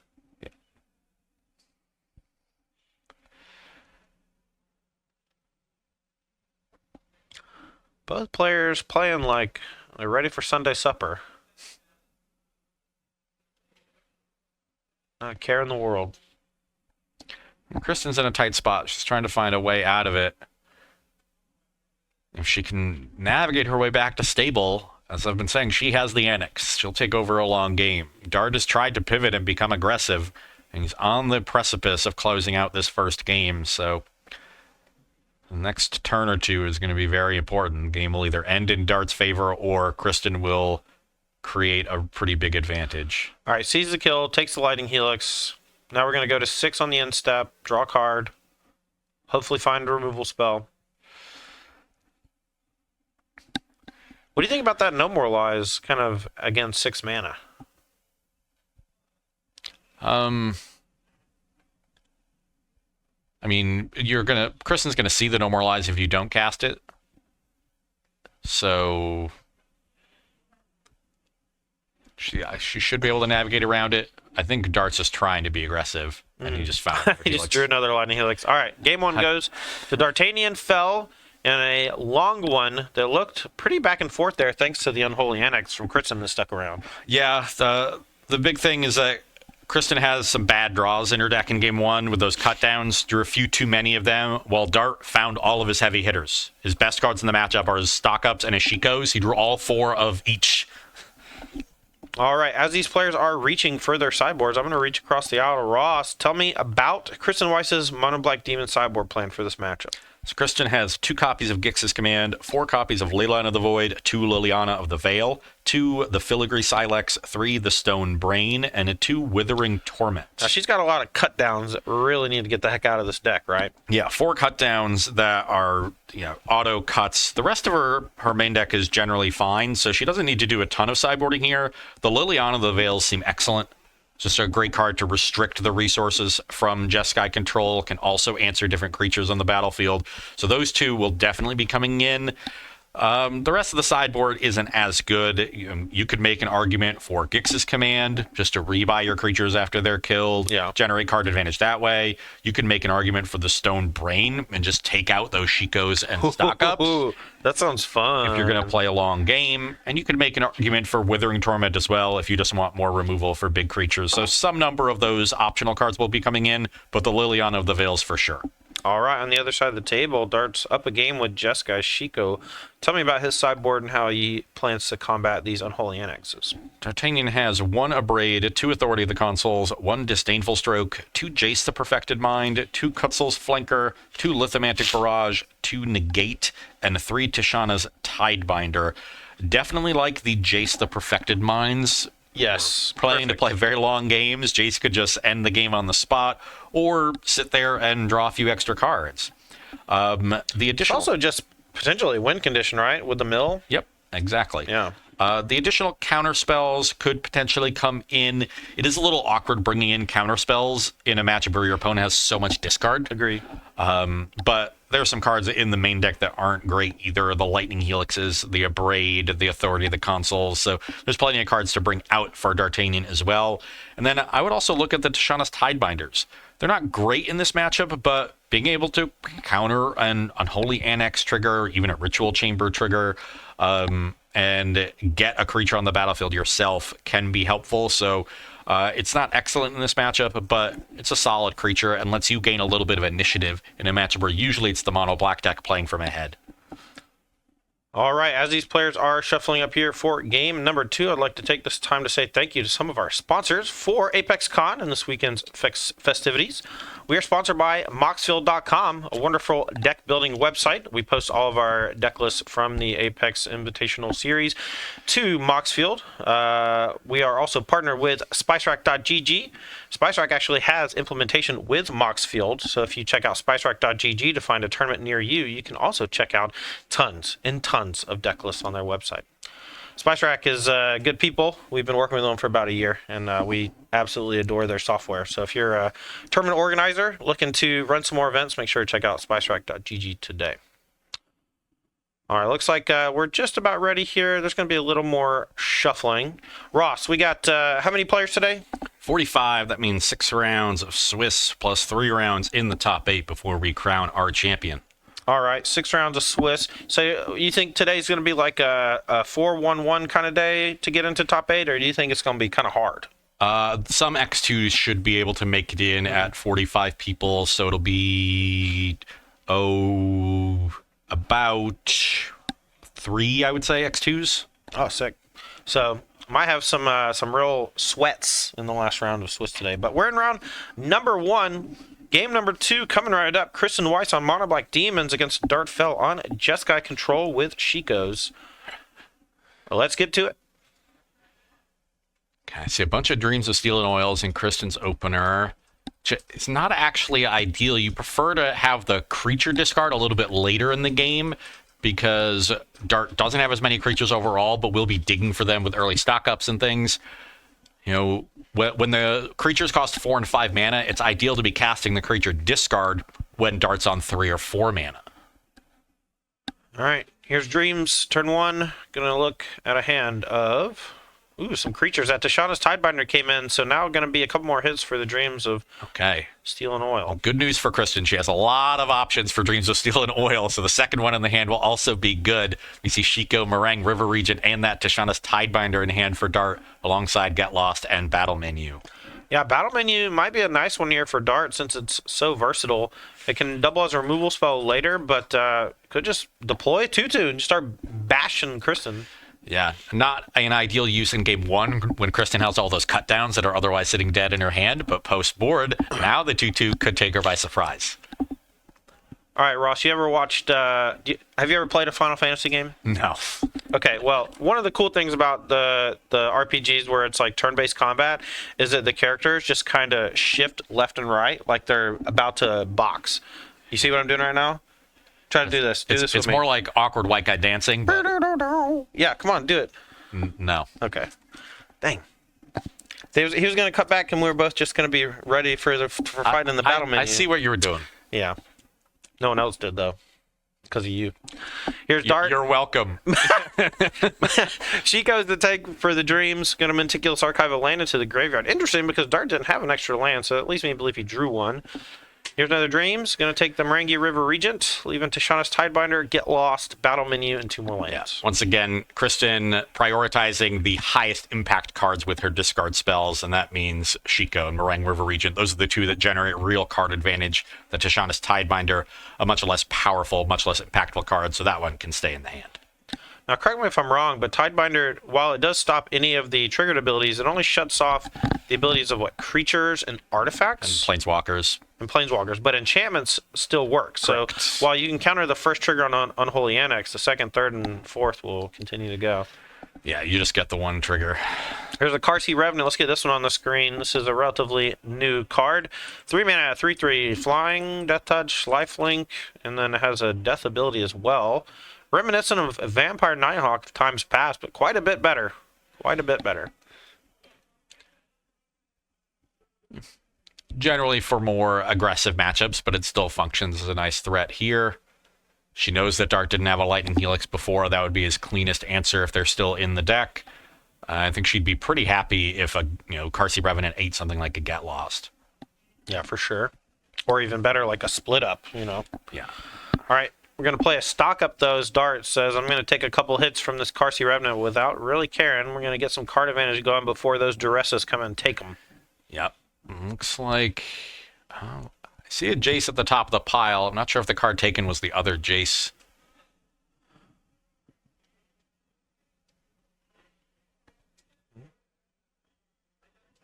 Both players playing like they're ready for Sunday supper. Not a care in the world. Kristen's in a tight spot. She's trying to find a way out of it. If she can navigate her way back to stable, as I've been saying, she has the Annex. She'll take over a long game. Dart has tried to pivot and become aggressive, and he's on the precipice of closing out this first game, so the next turn or two is going to be very important. The game will either end in Dart's favor, or Kristen will create a pretty big advantage. All right, sees the kill, takes the Lightning Helix. Now we're going to go to 6 on the end step, draw a card, hopefully find a removal spell. What do you think about that No More Lies kind of against 6 mana? I mean, Kristen's gonna see the No More Lies if you don't cast it. So she should be able to navigate around it. I think Dart's just trying to be aggressive, and he just found it. He just drew another Lightning Helix. All right, game 1 goes. The D'Artagnan fell in a long one that looked pretty back and forth there, thanks to the Unholy Annex from Kristen that stuck around. Yeah, the big thing is that Kristen has some bad draws in her deck in game 1 with those cut downs, drew a few too many of them, while Dart found all of his heavy hitters. His best cards in the matchup are his stock ups and his Shikos. He drew all 4 of each. All right, as these players are reaching for their sideboards, I'm going to reach across the aisle to Ross. Tell me about Kristen Weiss's Mono Black Demon sideboard plan for this matchup. So Kristen has 2 copies of Gix's Command, 4 copies of Leyline of the Void, 2 Liliana of the Veil, 2 the Filigree Silex, 3 the Stone Brain, and a 2 Withering Torment. Now, she's got a lot of cut downs that really need to get the heck out of this deck, right? Yeah, 4 cut downs that are auto cuts. The rest of her main deck is generally fine, so she doesn't need to do a ton of sideboarding here. The Liliana of the Veils seem excellent. Just a great card to restrict the resources from Jeskai control, can also answer different creatures on the battlefield. So those 2 will definitely be coming in. The rest of the sideboard isn't as good. You could make an argument for Gix's Command, just to rebuy your creatures after they're killed, generate card advantage that way. You could make an argument for the Stone Brain and just take out those Shikos and stock ups. That sounds fun. If you're going to play a long game. And you could make an argument for Withering Torment as well if you just want more removal for big creatures. So some number of those optional cards will be coming in, but the Liliana of the Veils for sure. All right, on the other side of the table, Dart's up a game with Jeskai Shiko. Tell me about his sideboard and how he plans to combat these Unholy Annexes. D'Artagnan has 1 Abrade, 2 Authority of the Consuls, 1 Disdainful Stroke, 2 Jace the Perfected Mind, 2 Kutzel's Flanker, 2 Lithomantic Barrage, 2 Negate, and 3 Tishana's Tidebinder. Definitely like the Jace the Perfected Minds. Yes. Planning to play very long games. Jace could just end the game on the spot or sit there and draw a few extra cards. It's also just potentially win condition, right? With the mill? Yep, exactly. Yeah. The additional counter spells could potentially come in. It is a little awkward bringing in counter spells in a matchup where your opponent has so much discard. Agree. But there are some cards in the main deck that aren't great either. The Lightning Helixes, the Abrade, the Authority of the Consuls. So there's plenty of cards to bring out for D'Artagnan as well. And then I would also look at the Tishana's Tidebinders. They're not great in this matchup, but being able to counter an Unholy Annex trigger, even a Ritual Chamber trigger, and get a creature on the battlefield yourself can be helpful. So It's not excellent in this matchup, but it's a solid creature and lets you gain a little bit of initiative in a matchup where usually it's the mono black deck playing from ahead. All right, as these players are shuffling up here for game number 2, I'd like to take this time to say thank you to some of our sponsors for Apex Con and this weekend's festivities. We are sponsored by Moxfield.com, a wonderful deck building website. We post all of our deck lists from the Apex Invitational Series to Moxfield. We are also partnered with SpiceRack.gg. SpiceRack actually has implementation with Moxfield, so if you check out SpiceRack.gg to find a tournament near you, you can also check out tons and tons of deck lists on their website. SpiceRack is good people. We've been working with them for about a year, and we absolutely adore their software. So if you're a tournament organizer looking to run some more events, make sure to check out SpiceRack.gg today. All right, looks like we're just about ready here. There's going to be a little more shuffling. Ross, we got how many players today? 45. That means 6 rounds of Swiss plus 3 rounds in the top 8 before we crown our champion. All right, 6 rounds of Swiss. So you think today's going to be like a 4-1-1 kind of day to get into top 8, or do you think it's going to be kind of hard? Some X2s should be able to make it in at 45 people, so it'll be, about 3, I would say, X2s. Oh, sick. So might have some real sweats in the last round of Swiss today. But we're in round number 1. Game number 2 coming right up. Kristen Weiss on Mono Black Demons against Dart Fell on Jeskai Control with Shikos. Well, let's get to it. Okay, I see a bunch of Dreams of Steel and Oils in Kristen's opener. It's not actually ideal. You prefer to have the creature discard a little bit later in the game because Dart doesn't have as many creatures overall, but will be digging for them with early stock-ups and things. You know, when the creatures cost 4 and 5 mana, it's ideal to be casting the creature discard when Dart's on 3 or 4 mana. All right, here's Dreams, turn 1. Gonna look at a hand of some creatures. That Tashana's Tidebinder came in, so now gonna be a couple more hits for the Dreams of Steel and Oil. Well, good news for Kristen. She has a lot of options for Dreams of Steel and Oil, so the second one in the hand will also be good. We see Shiko, Meringue, River Regent, and that Tashana's Tidebinder in hand for Dart, alongside Get Lost and Battle Menu. Yeah, Battle Menu might be a nice one here for Dart since it's so versatile. It can double as a removal spell later, but could just deploy a 2/2 and start bashing Kristen. Yeah, not an ideal use in game 1 when Kristen has all those cut downs that are otherwise sitting dead in her hand, but post-board, now the 2/2 could take her by surprise. All right, Ross, you ever watched, have you ever played a Final Fantasy game? No. Okay, well, one of the cool things about the RPGs where it's like turn-based combat is that the characters just kind of shift left and right like they're about to box. You see what I'm doing right now? Try to do this. Do this with me. It's more like awkward white guy dancing. But... Yeah, come on, do it. No. Okay. Dang. He was going to cut back, and we were both just going to be ready for fighting in the battle menu. I see what you were doing. Yeah. No one else did, though, because of you. Here's Dart. You're welcome. She goes to take for the Dreams. Going to Meticulous Archive a land into the graveyard. Interesting, because Dart didn't have an extra land, so at least me believe he drew one. Here's another Dreams. Going to take the Meringue River Regent, leaving Tashana's Tidebinder, Get Lost, Battle Menu, and 2 more lands. Yeah. Once again, Kristen prioritizing the highest impact cards with her discard spells, and that means Shiko and Meringue River Regent. Those are the 2 that generate real card advantage. The Tashana's Tidebinder, a much less powerful, much less impactful card, so that one can stay in the hand. Now, correct me if I'm wrong, but Tidebinder, while it does stop any of the triggered abilities, it only shuts off the abilities of, creatures and artifacts? And Planeswalkers. And Planeswalkers, but enchantments still work. Correct. So while you can counter the first trigger on Unholy Annex, the second, third, and fourth will continue to go. Yeah, you just get the one trigger. Here's a Carsey Revenant. Let's get this one on the screen. This is a relatively new card. 3 mana, 3/3, flying, death touch, lifelink, and then it has a death ability as well. Reminiscent of Vampire Nighthawk of times past, but quite a bit better. Quite a bit better. Generally for more aggressive matchups, but it still functions as a nice threat here. She knows that Dart didn't have a Lightning Helix before. That would be his cleanest answer if they're still in the deck. I think she'd be pretty happy if a Carsey Revenant ate something like a Get Lost. Yeah, for sure. Or even better, like a split up, Yeah. All right. We're going to play a stock up, though, as Dart says. I'm going to take a couple hits from this Carsey Revenant without really caring. We're going to get some card advantage going before those Duresses come and take them. Yep. Looks like... I see a Jace at the top of the pile. I'm not sure if the card taken was the other Jace.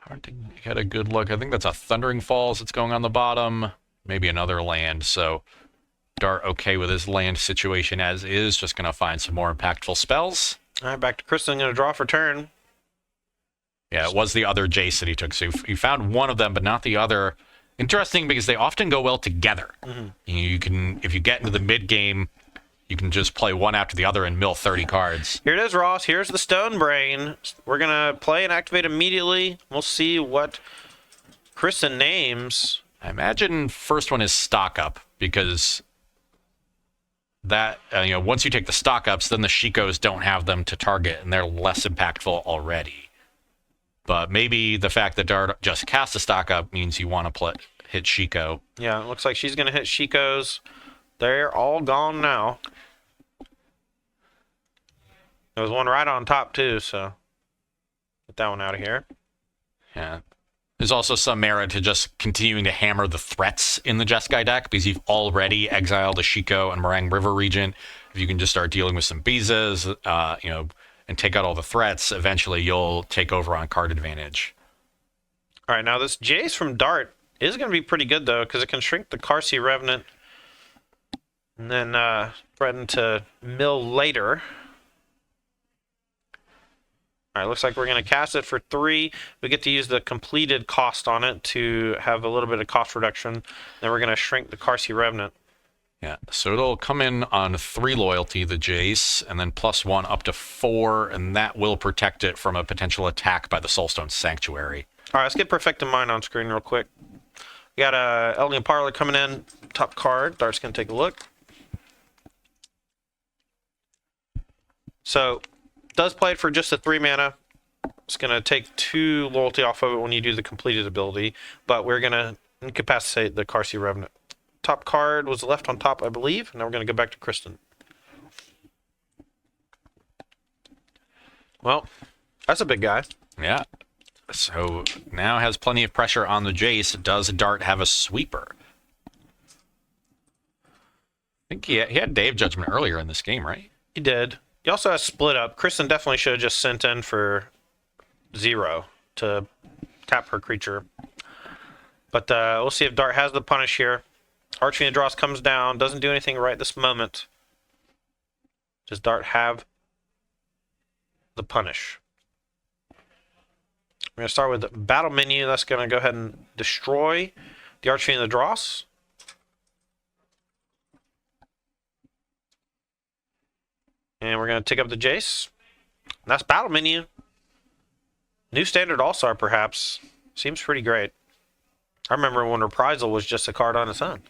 Hard to get a good look. I think that's a Thundering Falls that's going on the bottom. Maybe another land, so... Dart okay with his land situation as is, just going to find some more impactful spells. All right, back to Kristen, going to draw for turn. Yeah, it was the other Jace that he took, so you found one of them, but not the other. Interesting, because they often go well together. Mm-hmm. You can, if you get into the mid-game, you can just play one after the other and mill 30 cards. Here it is, Ross. Here's the Stone Brain. We're going to play and activate immediately. We'll see what Kristen names. I imagine first one is Stock Up, because... that once you take the stock ups, then the Shikos don't have them to target, and they're less impactful already. But maybe the fact that Dart just cast a stock up means you want to hit Shiko. Yeah, it looks like she's going to hit Shikos. They're all gone now. There was one right on top, too, so get that one out of here. Yeah. There's also some merit to just continuing to hammer the threats in the Jeskai deck, because you've already exiled the Shiko and Meringue River region. If you can just start dealing with some Bizas, and take out all the threats, eventually you'll take over on card advantage. All right, now this Jace from Dart is going to be pretty good, though, because it can shrink the Carsey Revenant and then threaten to mill later. All right, looks like we're going to cast it for 3. We get to use the completed cost on it to have a little bit of cost reduction. Then we're going to shrink the Carsey Revenant. Yeah, so it'll come in on 3 loyalty, the Jace, and then +1 up to 4, and that will protect it from a potential attack by the Soulstone Sanctuary. All right, let's get Perfecta Mind on screen real quick. We got a Eldian Parlor coming in, top card. Dart's going to take a look. So... does play it for just a 3 mana. It's going to take 2 loyalty off of it when you do the completed ability, but we're going to incapacitate the Carsey Revenant. Top card was left on top, I believe. Now we're going to go back to Kristen. Well, that's a big guy. Yeah. So now has plenty of pressure on the Jace. Does Dart have a sweeper? I think he had Dave Judgment earlier in this game, right? He did. He also has Split Up. Kristen definitely should have just sent in for 0 to tap her creature. But we'll see if Dart has the punish here. Archfiend Dross comes down. Doesn't do anything right this moment. Does Dart have the punish? We're going to start with the battle menu. That's going to go ahead and destroy the Archfiend of the Dross. And we're going to take up the Jace. And that's battle menu. New standard all-star, perhaps. Seems pretty great. I remember when Reprisal was just a card on its own.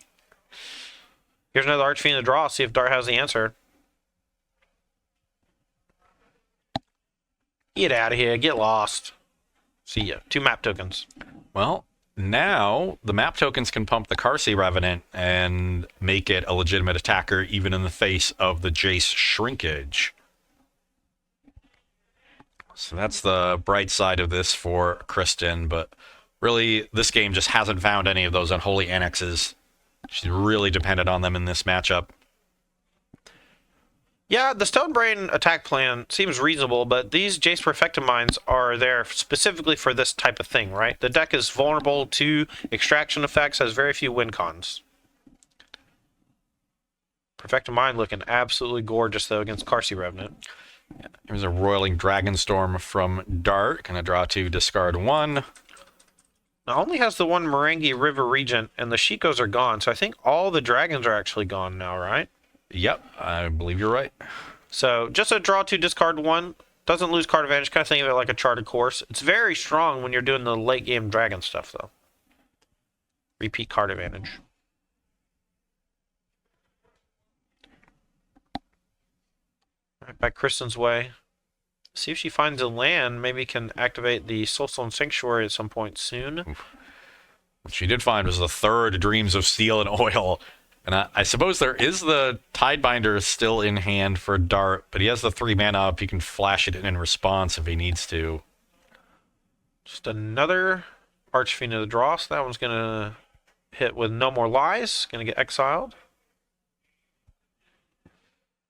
Here's another Archfiend to draw. See if Dart has the answer. Get out of here. Get lost. See ya. 2 map tokens. Well, now the map tokens can pump the Carsey Revenant and make it a legitimate attacker, even in the face of the Jace shrinkage. So that's the bright side of this for Kristen, but really this game just hasn't found any of those unholy annexes. She's really dependent on them in this matchup. Yeah, the Stone Brain attack plan seems reasonable, but these Jace Perfecta Minds are there specifically for this type of thing, right? The deck is vulnerable to extraction effects, has very few win cons. Perfecta Mind looking absolutely gorgeous, though, against Carsey Revenant. Yeah, here's a Roiling Dragonstorm from Dart. Gonna draw 2, discard 1. Now, only has the one Meringue River Regent, and the Shikos are gone, so I think all the dragons are actually gone now, right? Yep, I believe you're right. So, just a draw 2, discard 1. Doesn't lose card advantage. Kind of think of it like a charted course. It's very strong when you're doing the late game dragon stuff, though. Repeat card advantage. All right, back Kristen's way. See if she finds a land. Maybe can activate the Soulstone Sanctuary at some point soon. Oof. What she did find was the 3rd Dreams of Steel and Oil. And I suppose there is the Tidebinder still in hand for Dart, but he has the 3 mana up. He can flash it in response if he needs to. Just another Archfiend of the Dross. That one's going to hit with No More Lies. Going to get exiled.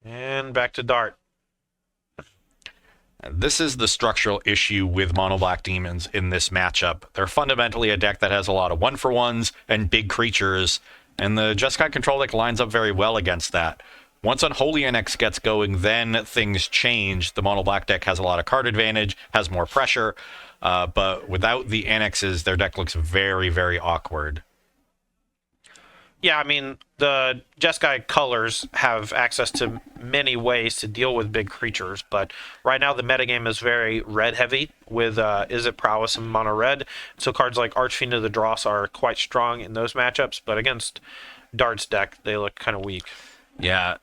And back to Dart. This is the structural issue with Mono Black Demons in this matchup. They're fundamentally a deck that has a lot of 1-for-1s and big creatures, and the Jeskai control deck lines up very well against that. Once Unholy Annex gets going, then things change. The Mono Black deck has a lot of card advantage, has more pressure, but without the annexes, their deck looks very, very awkward. Yeah, I mean, the Jeskai colors have access to many ways to deal with big creatures, but right now the metagame is very red-heavy with Izzet Prowess and Mono Red. So cards like Archfiend of the Dross are quite strong in those matchups, but against Dart's deck, they look kind of weak. Yeah.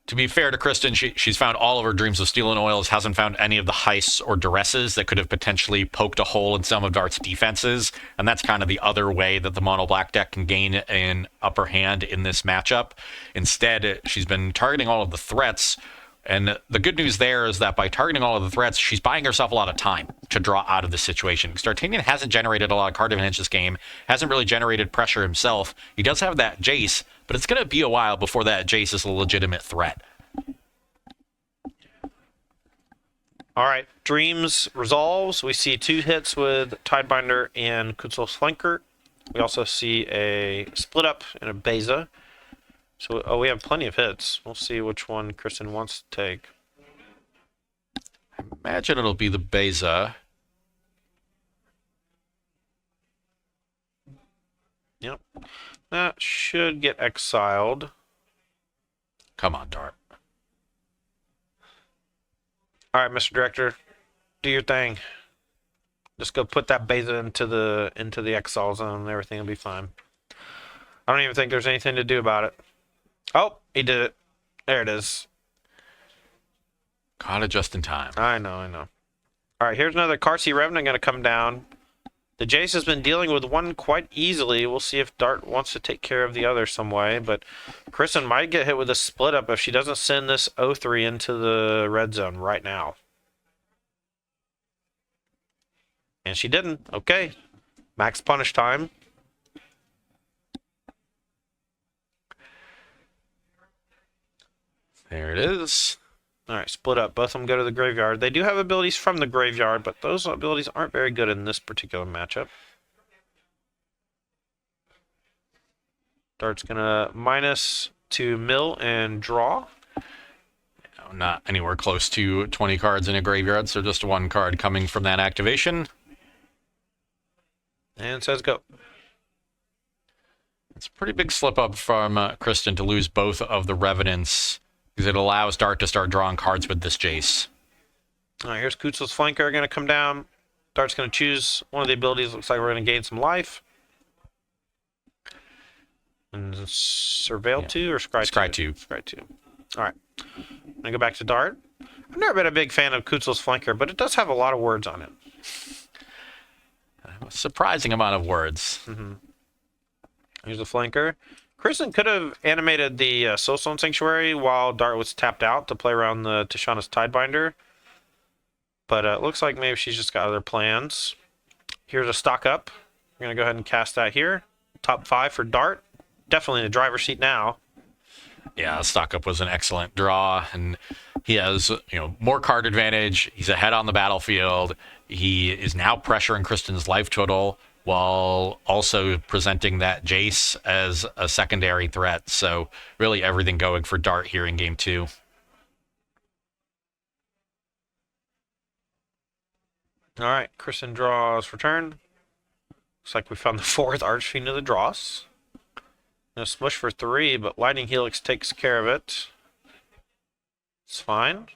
To be fair to Kristen, she's found all of her Dreams of Steel and Oils, hasn't found any of the heists or duresses that could have potentially poked a hole in some of Dart's defenses, and that's kind of the other way that the Mono Black deck can gain an upper hand in this matchup. Instead, she's been targeting all of the threats, and the good news there is that by targeting all of the threats, she's buying herself a lot of time to draw out of the situation. Because D'Artagnan hasn't generated a lot of card advantage this game, hasn't really generated pressure himself. He does have that Jace, but it's going to be a while before that Jace is a legitimate threat. All right, Dreams resolves. We see 2 hits with Tidebinder and Kutzil's Flanker. We also see a Split Up and a Beza. So, we have plenty of hits. We'll see which one Kristen wants to take. I imagine it'll be the Beza. Yep. That should get exiled. Come on, Dart. All right, Mr. Director, do your thing. Just go put that Beza into the exile zone and everything will be fine. I don't even think there's anything to do about it. Oh, he did it. There it is. Caught it just in time. I know. All right, here's another Carsey Revenant going to come down. The Jace has been dealing with one quite easily. We'll see if Dart wants to take care of the other some way, but Kristen might get hit with a Split Up if she doesn't send this 0-3 into the red zone right now. And she didn't. Okay. Max punish time. There it is. All right, Split Up. Both of them go to the graveyard. They do have abilities from the graveyard, but those abilities aren't very good in this particular matchup. Dart's going to -2 mill and draw. Not anywhere close to 20 cards in a graveyard, so just 1 card coming from that activation. And says go. It's a pretty big slip up from Kristen to lose both of the Revenants, because it allows Dart to start drawing cards with this Jace. All right, here's Kutzil's Flanker going to come down. Dart's going to choose one of the abilities. Looks like we're going to gain some life. And Surveil 2 or Scry 2? Scry 2. All right. I'm going to go back to Dart. I've never been a big fan of Kutzil's Flanker, but it does have a lot of words on it. A surprising amount of words. Here's the Flanker. Kristen could have animated the Soulstone Sanctuary while Dart was tapped out to play around the Tishana's Tidebinder. But it looks like maybe she's just got other plans. Here's a Stock Up. We're going to go ahead and cast that here. Top 5 for Dart. Definitely in the driver's seat now. Yeah, Stock Up was an excellent draw, and he has more card advantage. He's ahead on the battlefield. He is now pressuring Kristen's life total while also presenting that Jace as a secondary threat. So really everything going for Dart here in game 2. All right, Kristen draws for turn. Looks like we found the 4th Archfiend of the Dross. Gonna smush for 3, but Lightning Helix takes care of it. It's fine.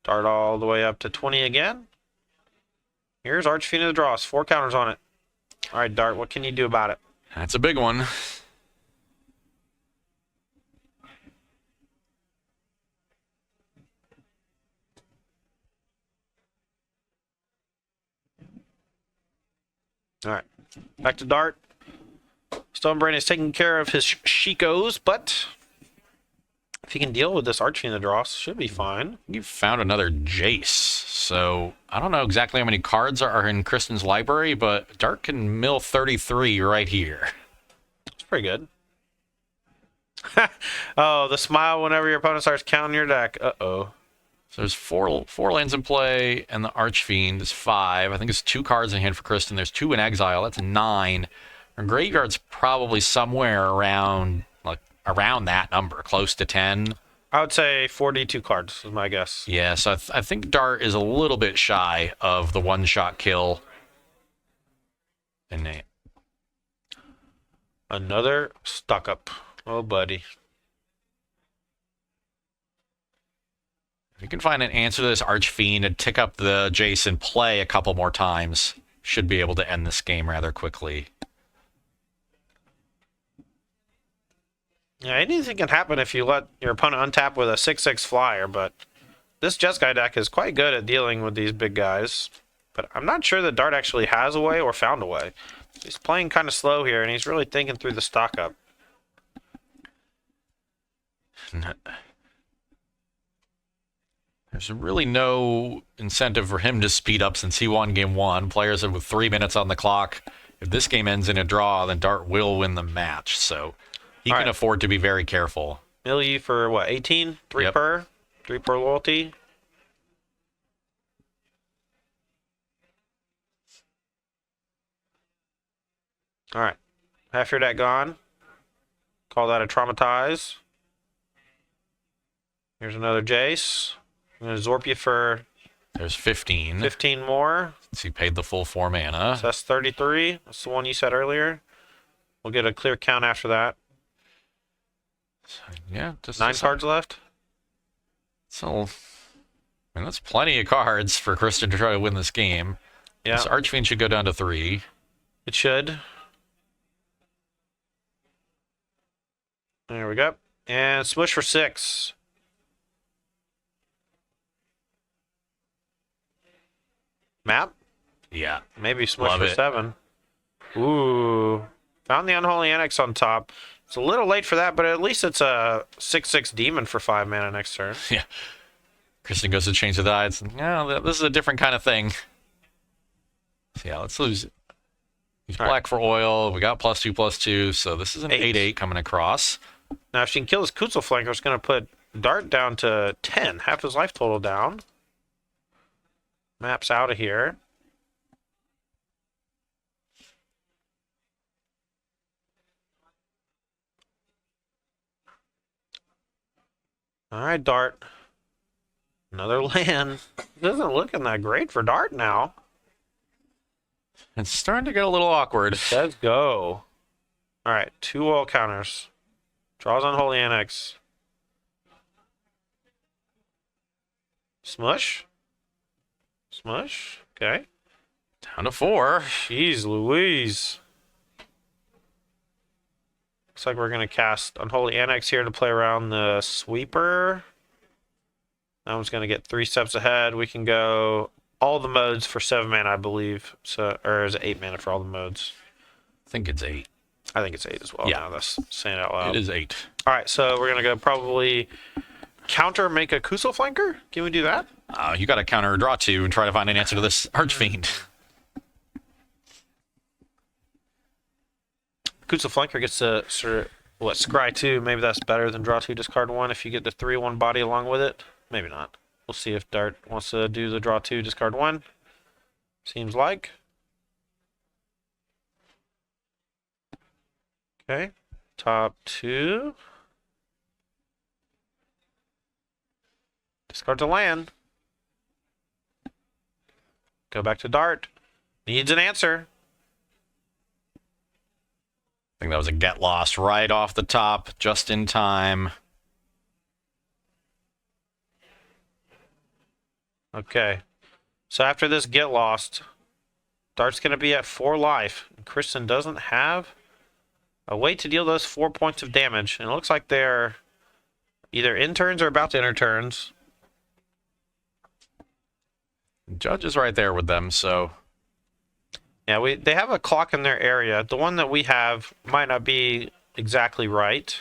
Dart all the way up to 20 again. Here's Archfiend of the Dross. 4 counters on it. All right, Dart, what can you do about it? That's a big one. All right, back to Dart. Stonebrain is taking care of his Shikos, but if he can deal with this Archfiend the draw, should be fine. You found another Jace. So I don't know exactly how many cards are in Kristen's library, but Dart can mill 33 right here. It's pretty good. Oh, the smile whenever your opponent starts counting your deck. Uh-oh. So there's four lands in play, and the Archfiend is 5. I think it's 2 cards in hand for Kristen. There's 2 in exile. That's 9. Her graveyard's probably somewhere around that number, close to 10. I would say 42 cards is my guess. Yeah, so I think Dart is a little bit shy of the one-shot kill. And another stuck up. Oh, buddy. If you can find an answer to this Archfiend and tick up the Jace and play a couple more times, should be able to end this game rather quickly. Yeah, anything can happen if you let your opponent untap with a 6/6 flyer, but this Jeskai deck is quite good at dealing with these big guys. But I'm not sure that Dart actually has a way or found a way. He's playing kind of slow here, and he's really thinking through the stock up. There's really no incentive for him to speed up since he won game 1. Players are with 3 minutes on the clock. If this game ends in a draw, then Dart will win the match. So he can afford to be very careful. Mill you for what, 18? 3 Yep. per? 3 per loyalty? Alright. Half your deck gone. Call that a traumatize. Here's another Jace. I'm going to Zorp you for There's 15. 15 more. So he paid the full 4 mana. So that's 33. That's the one you said earlier. We'll get a clear count after that. So, yeah, just 9 cards left. So, I mean, that's plenty of cards for Kristen to try to win this game. Yeah, This Archfiend should go down to 3. it should. There we go. And Smush for 6. Map? Yeah. Maybe Smush Love for it. 7. Ooh. Found the Unholy Annex on top. It's a little late for that, but at least it's a 6/6 demon for 5 mana next turn. Yeah. Kristen goes to change the dice. No, this is a different kind of thing. So yeah, let's lose it. He's All black for oil. We got +2/+2, so this is an 8. 8/8 coming across. Now, if she can kill this Kutzel flanker, it's going to put Dart down to 10. Half his life total down. Map's out of here. All right, Dart. Another land. It isn't looking that great for Dart now. It's starting to get a little awkward. Let's go. All right, 2 oil counters. Draws Unholy Annex. Smush. Smush. Okay. Down to 4. Jeez Louise. Looks like we're going to cast Unholy Annex here to play around the Sweeper. That one's going to get 3 steps ahead. We can go all the modes for 7 mana, I believe. So, or is it 8 mana for all the modes? I think it's 8. I think it's 8 as well. Yeah. Now that's saying it out loud. It is 8. All right, so we're going to go probably counter, make a Kutzel flanker. Can we do that? You got to counter or draw 2 and try to find an answer to this Archfiend. Kutzel flanker gets to sort of, what, scry 2. Maybe that's better than draw 2, discard 1 if you get the 3/1 body along with it. Maybe not. We'll see if Dart wants to do the draw 2, discard 1. Seems like. Okay. Top 2. Discard to land. Go back to Dart. Needs an answer. I think that was a get lost right off the top, just in time. Okay. So after this get lost, Dart's going to be at 4 life. And Kristen doesn't have a way to deal those 4 points of damage. And it looks like they're either in turns or about to enter turns. Judge is right there with them, so Yeah, they have a clock in their area. The one that we have might not be exactly right.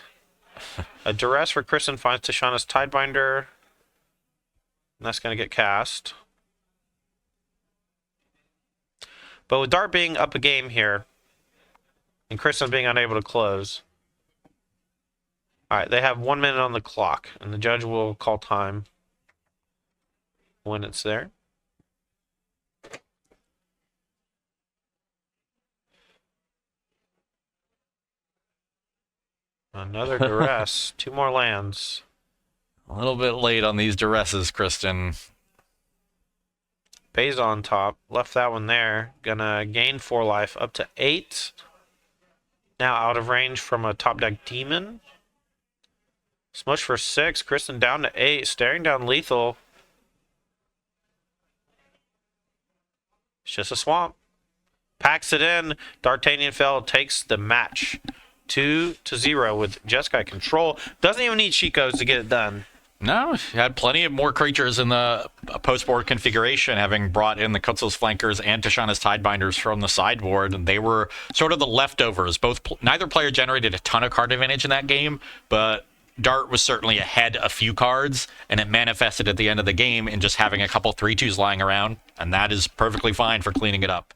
A duress for Kristen finds Tashana's Tidebinder. And that's going to get cast. But with Dart being up a game here, and Kristen being unable to close. Alright, they have 1 minute on the clock, and the judge will call time when it's there. Another duress. 2 more lands. A little bit late on these duresses, Kristen. Bay's on top. Left that one there. Gonna gain 4 life up to 8. Now out of range from a top deck demon. Smush for 6. Kristen down to 8. Staring down lethal. It's just a swamp. Packs it in. D'Artagnan Fell takes the match. 2-0 with Jeskai control. Doesn't even need Chico's to get it done. No, he had plenty of more creatures in the post-board configuration, having brought in the Kutzel's Flankers and Tashana's Tidebinders from the sideboard, and they were sort of the leftovers. Neither player generated a ton of card advantage in that game, but Dart was certainly ahead a few cards, and it manifested at the end of the game in just having a couple 3/2s lying around, and that is perfectly fine for cleaning it up.